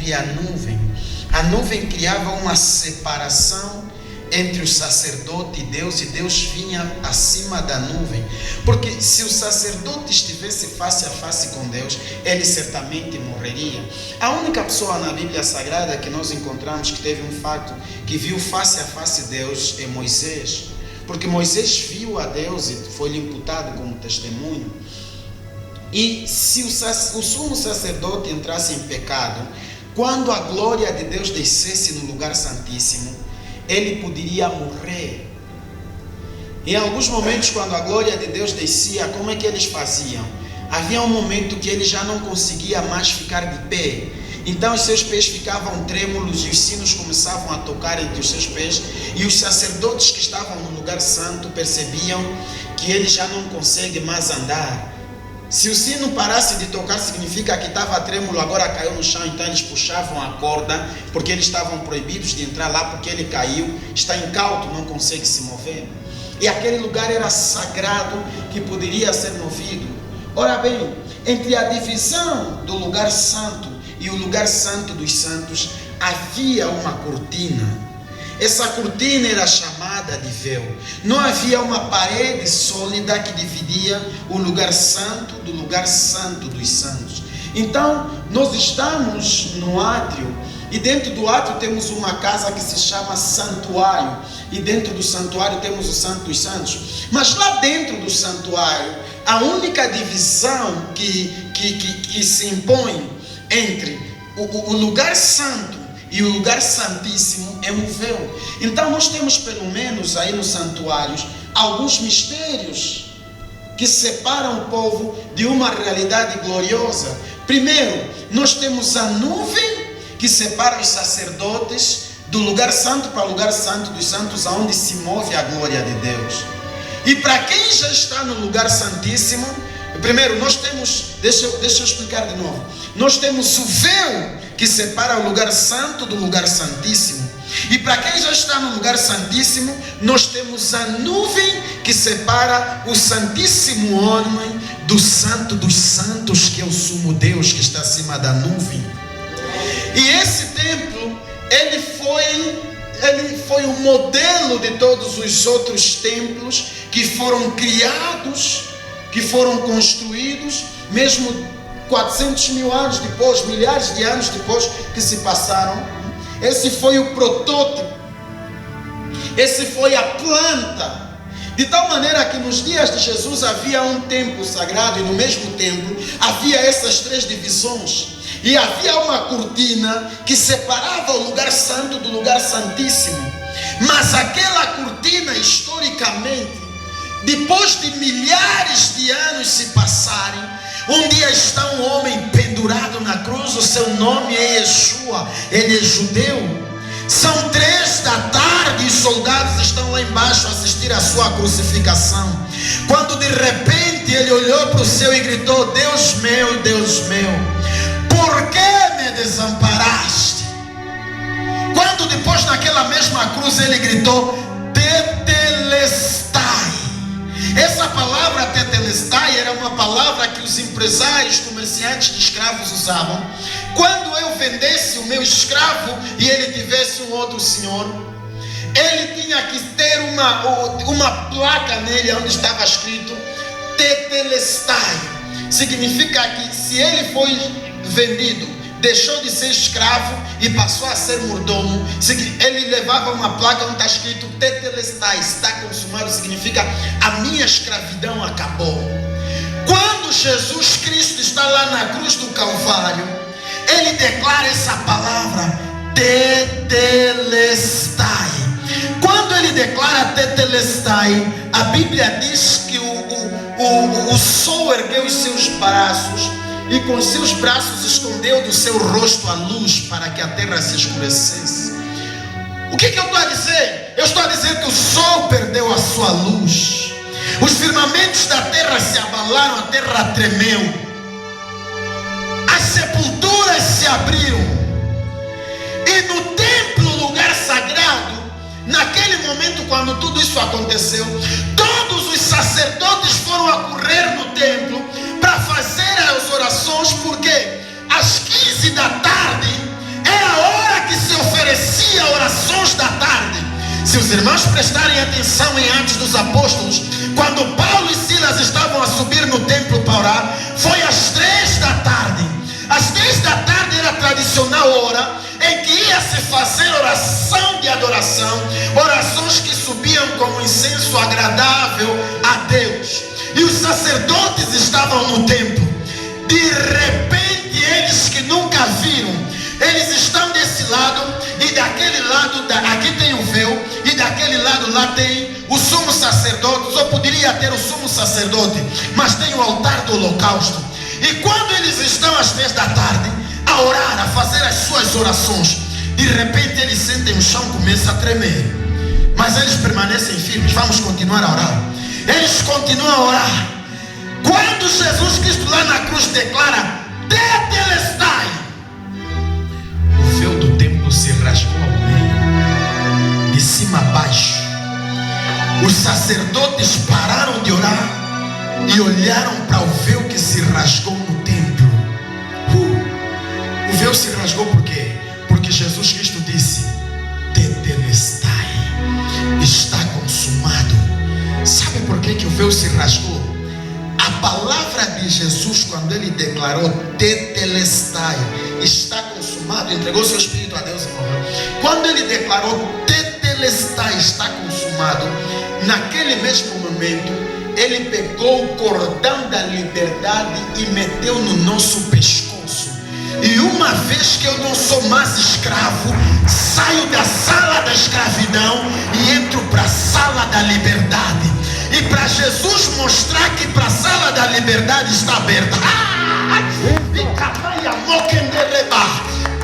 e a nuvem criava uma separação entre o sacerdote e Deus vinha acima da nuvem, porque se o sacerdote estivesse face a face com Deus, ele certamente morreria. A única pessoa na Bíblia Sagrada que nós encontramos que teve um fato, que viu face a face Deus, é Moisés, porque Moisés viu a Deus e foi-lhe imputado como testemunho. E se o sumo sacerdote entrasse em pecado, quando a glória de Deus descesse no lugar santíssimo, ele poderia morrer. Em alguns momentos, quando a glória de Deus descia, como é que eles faziam? Havia um momento que ele já não conseguia mais ficar de pé. Então os seus pés ficavam trêmulos e os sinos começavam a tocar entre os seus pés. E os sacerdotes que estavam no lugar santo percebiam que ele já não consegue mais andar. Se o sino parasse de tocar, significa que estava trêmulo, agora caiu no chão, então eles puxavam a corda, porque eles estavam proibidos de entrar lá, porque ele caiu, está incauto, não consegue se mover. E aquele lugar era sagrado, que poderia ser movido. Ora bem, entre a divisão do lugar santo e o lugar santo dos santos, havia uma cortina. Essa cortina era chamada de véu. Não havia uma parede sólida que dividia o lugar santo do lugar santo dos santos. Então, nós estamos no átrio, e dentro do átrio temos uma casa que se chama santuário, e dentro do santuário temos o Santo dos Santos. Mas lá dentro do santuário, a única divisão que se impõe entre o lugar santo e o lugar santíssimo é um véu. Então nós temos pelo menos aí nos santuários alguns mistérios que separam o povo de uma realidade gloriosa. Primeiro, nós temos a nuvem que separa os sacerdotes do lugar santo para o lugar santo dos santos, aonde se move a glória de Deus. E para quem já está no lugar santíssimo, primeiro nós temos, deixa eu explicar de novo. Nós temos o véu que separa o lugar santo do lugar santíssimo. E para quem já está no lugar santíssimo, nós temos a nuvem que separa o santíssimo homem do santo dos santos, que é o sumo Deus que está acima da nuvem. E esse templo, ele foi o modelo de todos os outros templos que foram criados, que foram construídos, mesmo 400 mil anos depois, milhares de anos depois que se passaram. Esse foi o protótipo, esse foi a planta, de tal maneira que nos dias de Jesus havia um templo sagrado, e no mesmo templo havia essas três divisões, e havia uma cortina que separava o lugar santo do lugar santíssimo. Mas aquela cortina, historicamente, depois de milhares de anos se passarem, um dia está um homem pendurado na cruz, o seu nome é Yeshua, ele é judeu. São 3 da tarde e os soldados estão lá embaixo a assistir a sua crucificação. Quando de repente ele olhou para o céu e gritou: Deus meu, por que me desamparaste? Quando depois naquela mesma cruz ele gritou: Tetelestai. Essa palavra tetelestai era uma palavra que os empresários, comerciantes de escravos usavam. Quando eu vendesse o meu escravo e ele tivesse um outro senhor, ele tinha que ter uma placa nele onde estava escrito tetelestai. Significa que se ele foi vendido, deixou de ser escravo e passou a ser mordomo, ele levava uma placa onde está escrito tetelestai, está consumado, significa a minha escravidão acabou. Quando Jesus Cristo está lá na cruz do Calvário, ele declara essa palavra tetelestai. Quando ele declara tetelestai, a Bíblia diz que o sol ergueu os seus braços e com seus braços escondeu do seu rosto a luz para que a terra se escurecesse. O que eu estou a dizer? Eu estou a dizer que o sol perdeu a sua luz, os firmamentos da terra se abalaram, a terra tremeu, as sepulturas se abriram, e no templo, lugar sagrado, naquele momento quando tudo isso aconteceu, todos os sacerdotes foram a correr no templo para fazer as orações, porque às 15 da tarde Se os irmãos prestarem atenção em Atos dos Apóstolos, quando Paulo e Silas estavam a subir no templo para orar, foi às 3 da tarde. Às 3 da tarde era a tradicional hora em que ia se fazer oração de adoração, orações que subiam como incenso agradável a Deus. E os sacerdotes estavam no templo. De repente, eles que nunca viram, eles estão desse lado e daquele lado, aqui tem o véu, e daquele lado lá tem o sumo sacerdote. Só poderia ter o sumo sacerdote, mas tem o altar do holocausto. E quando eles estão às 3 da tarde a orar, a fazer as suas orações, de repente eles sentem o chão começa a tremer, mas eles permanecem firmes. Vamos continuar a orar. Eles continuam a orar. Quando Jesus Cristo lá na cruz declara Tetelestai, o véu do templo se rasgou ao meio, de cima a baixo. Os sacerdotes pararam de orar e olharam para o véu que se rasgou no templo. O véu se rasgou por quê? Porque Jesus Cristo disse Tetelestai, está consumado. Sabe por que o véu se rasgou? A palavra de Jesus, quando ele declarou Tetelestai, está consumado, entregou seu espírito a Deus e morreu. Quando ele declarou Tetelestai, está consumado, naquele mesmo momento ele pegou o cordão da liberdade e meteu no nosso pescoço. E uma vez que eu não sou mais escravo, saio da sala da escravidão e entro para a sala da liberdade. E para Jesus mostrar que para a sala da liberdade está aberta,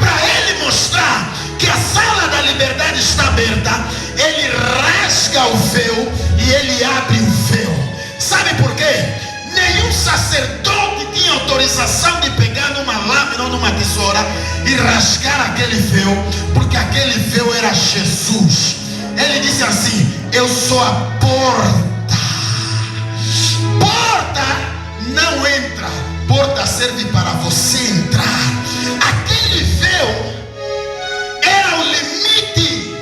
para ele mostrar que a sala da liberdade está aberta, ele rasga o véu e ele abre o véu. Sabe por quê? Nenhum sacerdote tinha autorização de pegar numa lâmina ou numa tesoura e rasgar aquele véu, porque aquele véu era Jesus. Ele disse assim: eu sou a porta. Porta não entra, porta serve para você entrar. Aquele véu era o limite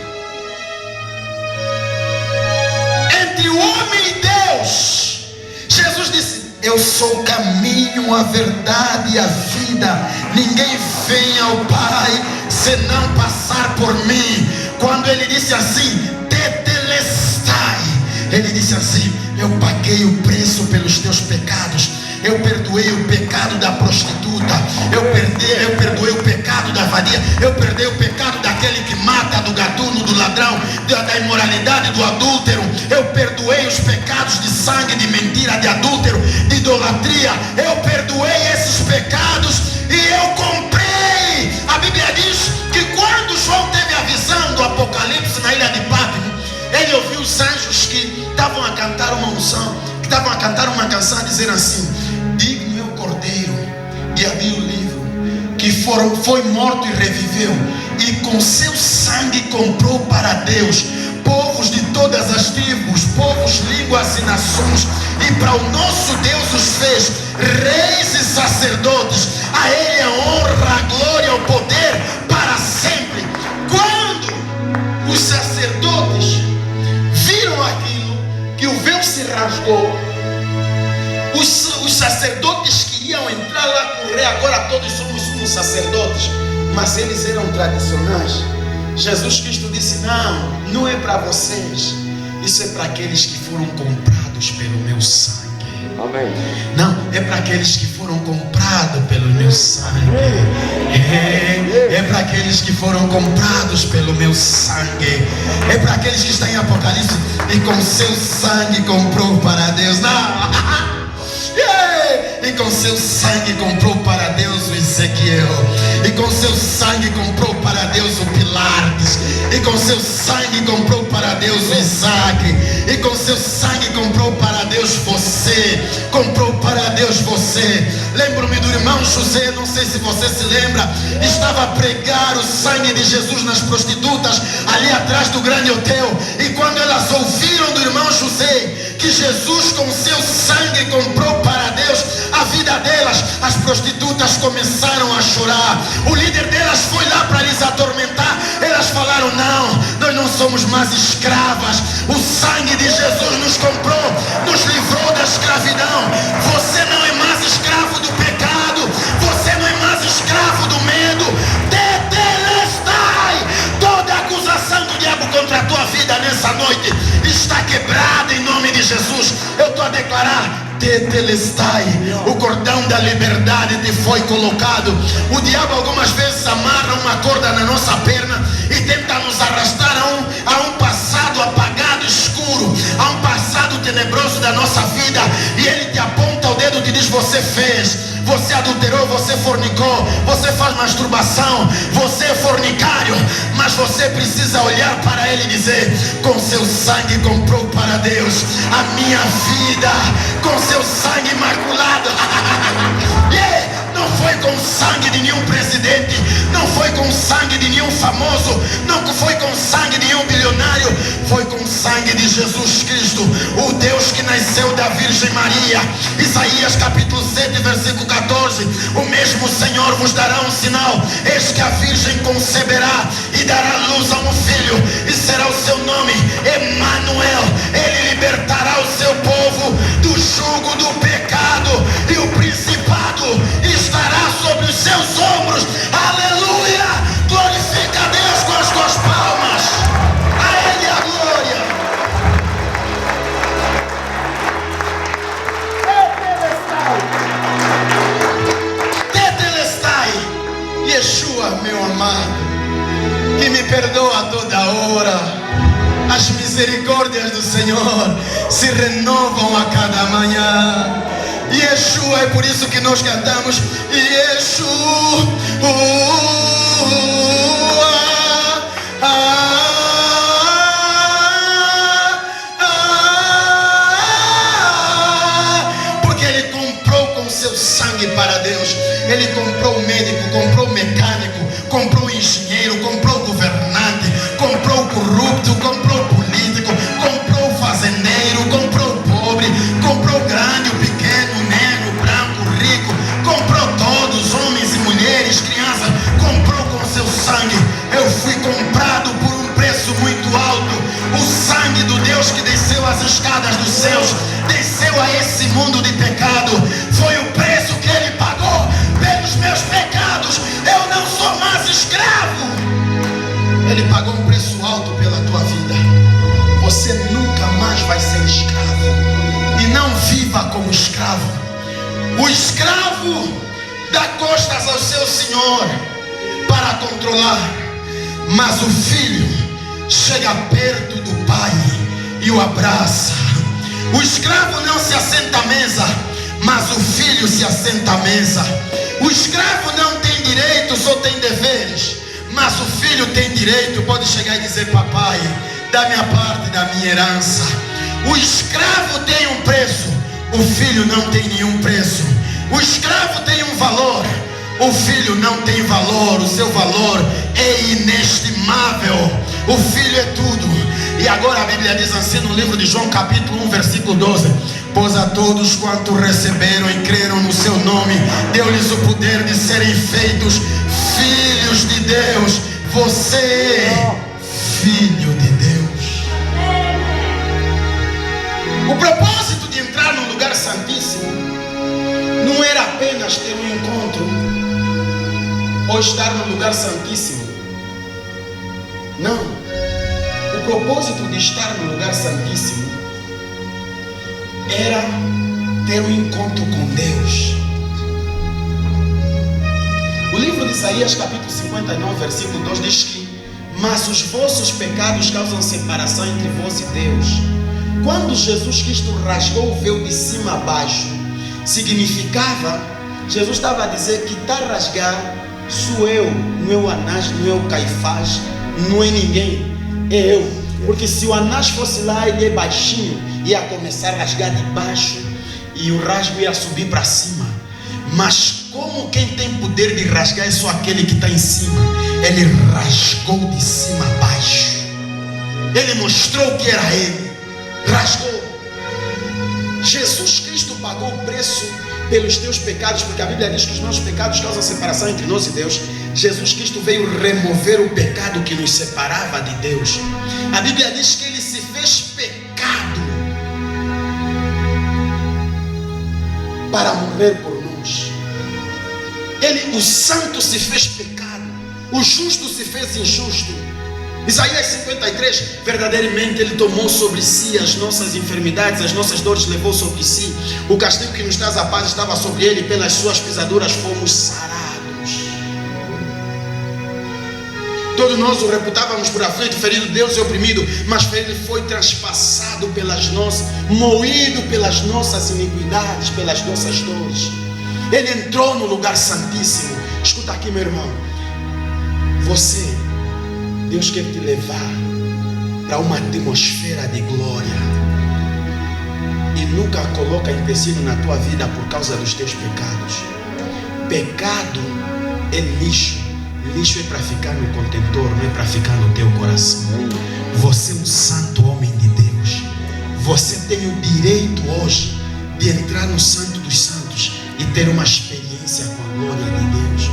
entre o homem e Deus. Jesus disse: eu sou o caminho, a verdade e a vida. Ninguém vem ao Pai senão passar por mim. Quando ele disse assim, Tetelestai, ele disse assim: eu paguei o preço pelos teus pecados. Eu perdoei o pecado da prostituta. Eu perdoei o pecado da vadia. Eu perdoei o pecado daquele que mata, do gatuno, do ladrão, da imoralidade, do adúltero. Eu perdoei os pecados de sangue, de mentira, de adúltero, de idolatria. Eu perdoei esses pecados e eu comprei. A Bíblia diz que quando João teve a visão do Apocalipse na ilha de Patmos, ele ouviu os anjos que estavam a cantar uma unção, que estavam a cantar uma canção, a dizer assim: digno é o Cordeiro de abrir o livro, que foi morto e reviveu, e com seu sangue comprou para Deus povos de todas as tribos, povos, línguas e nações, e para o nosso Deus os fez reis e sacerdotes. A ele a honra, a glória, o poder para sempre. Quando os sacerdotes viram aquilo, que o véu se rasgou, os sacerdotes queriam entrar lá, correr. Agora todos somos uns sacerdotes, mas eles eram tradicionais. Jesus Cristo disse: não é para vocês, isso é para aqueles que foram comprados pelo meu sangue. Amém. Não, é para aqueles que foram comprados pelo meu sangue. É para aqueles que foram comprados pelo meu sangue. É para aqueles que estão em Apocalipse e com seu sangue comprou para Deus. Não. E com seu sangue comprou para Deus o Ezequiel, e com seu sangue comprou para Deus o Pilares, e com seu sangue comprou para Deus o Isaac, e com seu sangue comprou para Deus você. Comprou para Deus você. Lembro-me do irmão José, não sei se você se lembra, estava a pregar o sangue de Jesus nas prostitutas ali atrás do grande hotel, e quando elas ouviram do irmão José que Jesus com seu sangue comprou para Deus a vida delas, as prostitutas começaram a chorar. O líder delas foi lá para lhes atormentar. Elas falaram: não, nós não somos somos mais escravas. O sangue de Jesus nos comprou, nos livrou da escravidão. Você não é mais escravo do pecado, você não é mais escravo do medo. Tetelestai! Toda acusação do diabo contra a tua vida nessa noite está quebrada em nome de Jesus. Eu estou a declarar: Tetelestai, o cordão da liberdade te foi colocado. O diabo algumas vezes amarra uma corda na nossa perna e tenta nos arrastar a um passado apagado, escuro, a um passado tenebroso da nossa vida, e ele te aponta o dedo e te diz: você fez, você adulterou, você fornicou, você faz masturbação, você é fornicário. Mas você precisa olhar para ele e dizer: com seu sangue comprou para Deus a minha vida, com seu sangue imaculado. Yeah! Não foi com sangue de nenhum presidente, não foi com sangue de nenhum famoso, não foi com sangue de nenhum bilionário, foi com sangue de Jesus Cristo, o Deus que nasceu da Virgem Maria. Isaías capítulo 7, versículo 14: o mesmo Senhor vos dará um sinal, eis que a Virgem conceberá e dará luz a um filho, e será o seu nome Emanuel. Ele libertará o seu povo do jugo do pecado, e o principado estará sobre os seus ombros. Aleluia! Glorifica a Deus com as tuas palmas. A Ele a glória. Tetelestai. Yeshua, meu amado, que me perdoa toda hora. As misericórdias do Senhor se renovam a cada manhã. Yeshua, é por isso que nós cantamos Yeshua. Porque Ele comprou com seu sangue para Deus. Ele comprou o médico, comprou o mecânico, comprou o engenheiro, comprou o governante, comprou o corrupto, comprou o político, comprou o fazendeiro, comprou o pobre, comprou o grande, o pequeno, o negro, o branco, o rico, comprou todos, homens e mulheres, crianças, comprou com seu sangue. Eu fui comprado por um preço muito alto. O sangue do Deus que desceu as escadas dos céus, desceu a esse mundo de pecado. Foi o preço que Ele pagou pelos meus pecados. Eu não sou mais escravo. Ele pagou um preço alto pela tua vida. Você nunca mais vai ser escravo. E não viva como escravo. O escravo dá costas ao seu senhor para controlar, mas o filho chega perto do pai e o abraça. O escravo não se assenta à mesa, mas o filho se assenta à mesa. O escravo não tem direitos, só tem deveres, mas o filho tem direito. Pode chegar e dizer: papai, da minha parte, da minha herança. O escravo tem um preço, o filho não tem nenhum preço. O escravo tem um valor, o filho não tem valor. O seu valor é inestimável. O filho é tudo. E agora a Bíblia diz assim no livro de João capítulo 1, versículo 12: pois a todos quanto receberam e creram no seu nome, deu-lhes o poder de serem feitos filhos de Deus. Você é filho de Deus. O propósito de entrar no lugar santíssimo não era apenas ter um encontro ou estar no lugar santíssimo. Não. O propósito de estar no lugar santíssimo era ter um encontro com Deus. O livro de Isaías capítulo 59, versículo 2 diz que: mas os vossos pecados causam separação entre vós e Deus. Quando Jesus Cristo rasgou o véu de cima a baixo, significava, Jesus estava a dizer que está a rasgar sou eu, não é o Anás, não é o Caifás, não é ninguém, é eu. Porque se o Anás fosse lá, ele é baixinho, ia começar a rasgar de baixo e o rasgo ia subir para cima. Mas como quem tem poder de rasgar é só aquele que está em cima, ele rasgou de cima a baixo. Ele mostrou que era ele, rasgou. Jesus Cristo pagou o preço pelos teus pecados, porque a Bíblia diz que os nossos pecados causam separação entre nós e Deus. Jesus Cristo veio remover o pecado que nos separava de Deus. A Bíblia diz que Ele se fez pecado para morrer por nós. Ele, o santo, se fez pecado, o justo se fez injusto. Isaías 53, verdadeiramente Ele tomou sobre si as nossas enfermidades, as nossas dores levou sobre si. O castigo que nos traz a paz estava sobre Ele, pelas suas pisaduras fomos sarados. Todos nós o reputávamos por aflito, ferido de Deus e oprimido, mas Ele foi transpassado pelas nossas, moído pelas nossas iniquidades, pelas nossas dores. Ele entrou no lugar santíssimo. Escuta aqui, meu irmão, Deus quer te levar para uma atmosfera de glória, e nunca coloca empecilho na tua vida por causa dos teus pecados. Pecado é lixo. Lixo é para ficar no contentor, não é para ficar no teu coração. Você é um santo homem de Deus. Você tem o direito hoje de entrar no Santo dos Santos e ter uma experiência com a glória de Deus.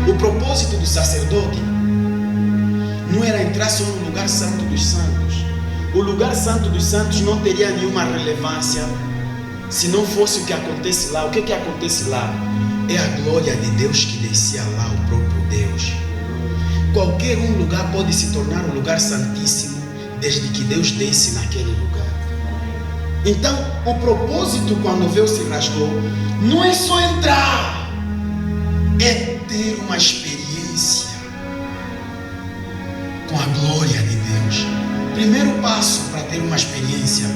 O propósito do sacerdote não era entrar só no lugar santo dos santos. O lugar santo dos santos não teria nenhuma relevância se não fosse o que acontece lá. O que acontece lá? É a glória de Deus que descia lá, o próprio Deus. Qualquer lugar pode se tornar um lugar santíssimo, desde que Deus desce naquele lugar. Então, o propósito, quando o véu se rasgou, não é só entrar, é ter uma experiência com a glória de Deus. Primeiro passo para ter uma experiência: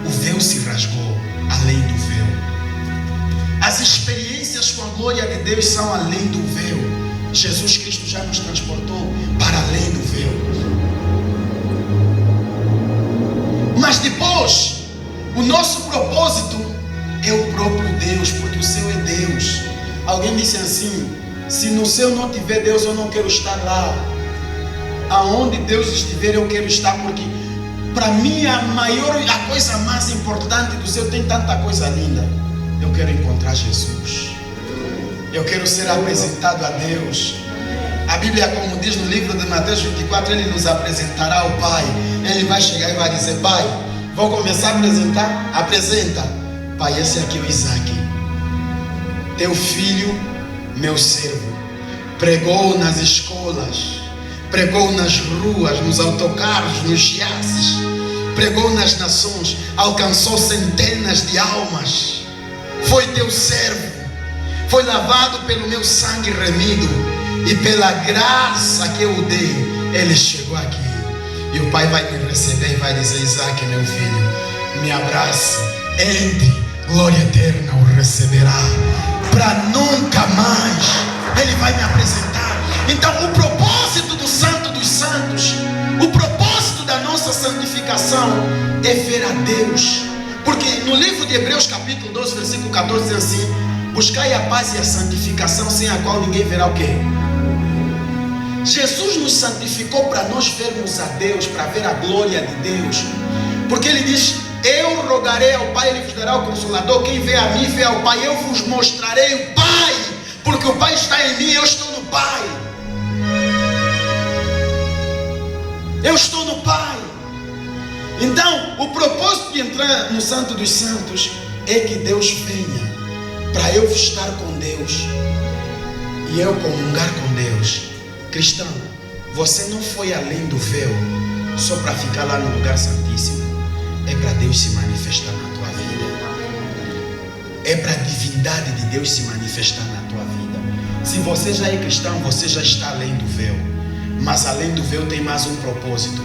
o véu se rasgou, além do véu. As experiências com a glória de Deus são além do véu. Jesus Cristo já nos transportou para além do véu. Mas depois, o nosso propósito é o próprio Deus, porque o céu é Deus. Alguém disse assim: se no céu não tiver Deus, eu não quero estar lá. Aonde Deus estiver, eu quero estar, porque para mim a coisa mais importante do céu, tem tanta coisa linda. Eu quero encontrar Jesus. Eu quero ser apresentado a Deus. A Bíblia, como diz no livro de Mateus 24, Ele nos apresentará ao Pai. Ele vai chegar e vai dizer: Pai, vou começar a apresentar? Apresenta. Pai, esse aqui é o Isaac, teu filho, meu servo. Pregou nas escolas, pregou nas ruas, nos autocarros, nos chiaces, pregou nas nações, alcançou centenas de almas. Foi teu servo, foi lavado pelo meu sangue remido, e pela graça que eu dei, ele chegou aqui. E o Pai vai me receber e vai dizer: Isaac, meu filho, me abraça, entre, glória eterna o receberá, para nunca mais. Ele vai me apresentar. Então, o propósito do Santo dos Santos, o propósito da nossa santificação é ver a Deus. Porque no livro de Hebreus capítulo 12, versículo 14 diz assim: buscai a paz e a santificação, sem a qual ninguém verá o quê? Jesus nos santificou para nós vermos a Deus, para ver a glória de Deus. Porque Ele diz: eu rogarei ao Pai, Ele vos dará o Consolador. Quem vê a mim, vê ao Pai. Eu vos mostrarei o Pai, porque o Pai está em mim, eu estou no Pai. Eu estou no Pai. Então, o propósito de entrar no Santo dos Santos é que Deus venha, para eu estar com Deus e eu comungar com Deus. Cristão, você não foi além do véu só para ficar lá no lugar santíssimo. É para Deus se manifestar na tua vida. É para a divindade de Deus se manifestar na tua vida. Se você já é cristão, você já está além do véu. Mas além do véu tem mais um propósito.